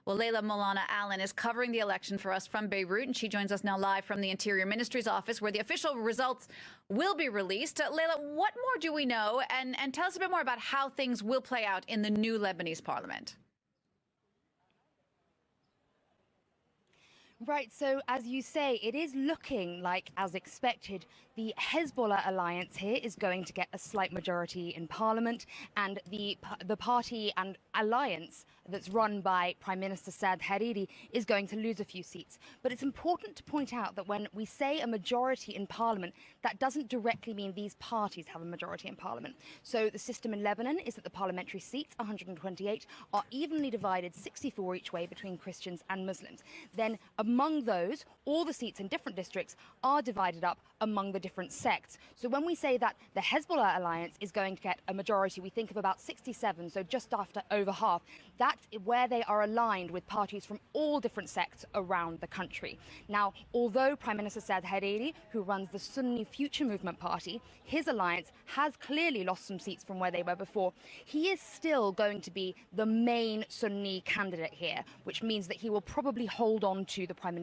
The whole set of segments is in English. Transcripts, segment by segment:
Well, Molana-Allen is covering the election for us from Beirut, and she joins us now live from the Interior Ministry's office, where the official results will be released. Layla, what more do we know? And tell us a bit more about how things will play out in the new Lebanese parliament. Right, so as you say, it is looking like, as expected, the Hezbollah alliance here is going to get a slight majority in parliament, and the party and alliance that's run by Prime Minister Saad Hariri is going to lose a few seats. But it's important to point out that when we say a majority in parliament, that doesn't directly mean these parties have a majority in parliament. So the system in Lebanon is that the parliamentary seats, 128, are evenly divided 64 each way between Christians and Muslims. Then among those, all the seats in different districts are divided up among the different sects. So when we say that the Hezbollah alliance is going to get a majority, we think of about 67, so just after over half. That's where they are aligned with parties from all different sects around the country. Now, although Prime Minister Saad Hariri, who runs the Sunni Future Movement Party, his alliance has clearly lost some seats from where they were before, he is still going to be the main Sunni candidate here, which means that he will probably hold on to the Prime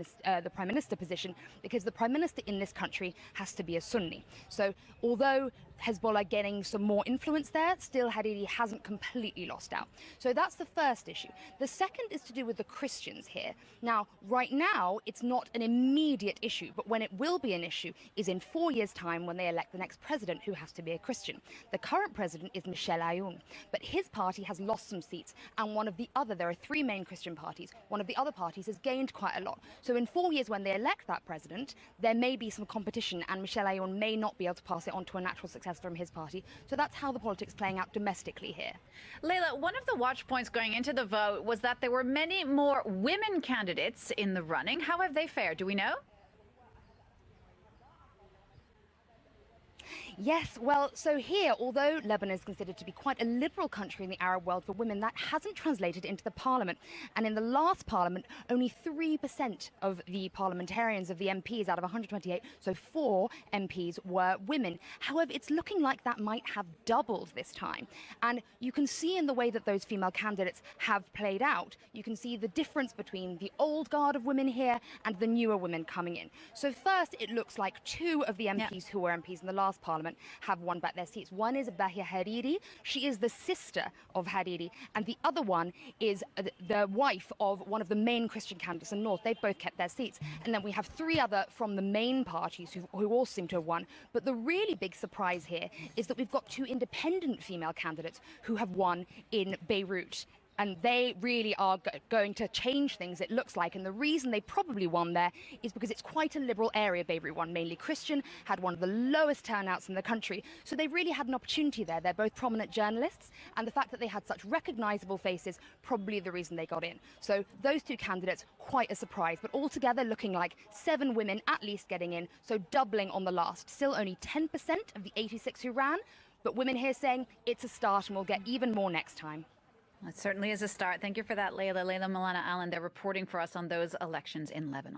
Minister position, because the Prime Minister in this country has to be a Sunni. So although Hezbollah getting some more influence there, still Hariri hasn't completely lost out. So that's the first issue. The second is to do with the Christians here. Now, right now, it's not an immediate issue, but when it will be an issue is in 4 years' time, when they elect the next president, who has to be a Christian. The current president is Molana-Allen, but his party has lost some seats, and there are three main Christian parties. One of the other parties has gained quite a lot. So in 4 years, when they elect that president, there may be some competition, and Molana-Allen may not be able to pass it on to a natural successor from his party. So that's how the politics playing out domestically here. Layla, one of the watch points going into the vote was that there were many more women candidates in the running. How have they fared? Do we know? Yes, well, so here, although Lebanon is considered to be quite a liberal country in the Arab world for women, that hasn't translated into the parliament. And in the last parliament, only 3% of the parliamentarians, of the MPs out of 128, so 4 MPs were women. However, it's looking like that might have doubled this time. And you can see in the way that those female candidates have played out, you can see the difference between the old guard of women here and the newer women coming in. So first, it looks like 2 of the MPs who were MPs in the last parliament have won back their seats. One is Bahia Hariri. She is the sister of Hariri, and the other one is the wife of one of the main Christian candidates in the north. They've both kept their seats. And then we have 3 other from the main parties who all seem to have won. But the really big surprise here is that we've got 2 independent female candidates who have won in Beirut. And they really are going to change things, it looks like. And the reason they probably won there is because it's quite a liberal area, Beirut one, mainly Christian, had one of the lowest turnouts in the country. So they really had an opportunity there. They're both prominent journalists, and the fact that they had such recognizable faces, probably the reason they got in. So those 2 candidates, quite a surprise. But altogether, looking like 7 women at least getting in, so doubling on the last. Still only 10% of the 86 who ran, but women here saying it's a start and we'll get even more next time. It certainly is a start. Thank you for that, Layla. Molana-Allen, they're reporting for us on those elections in Lebanon.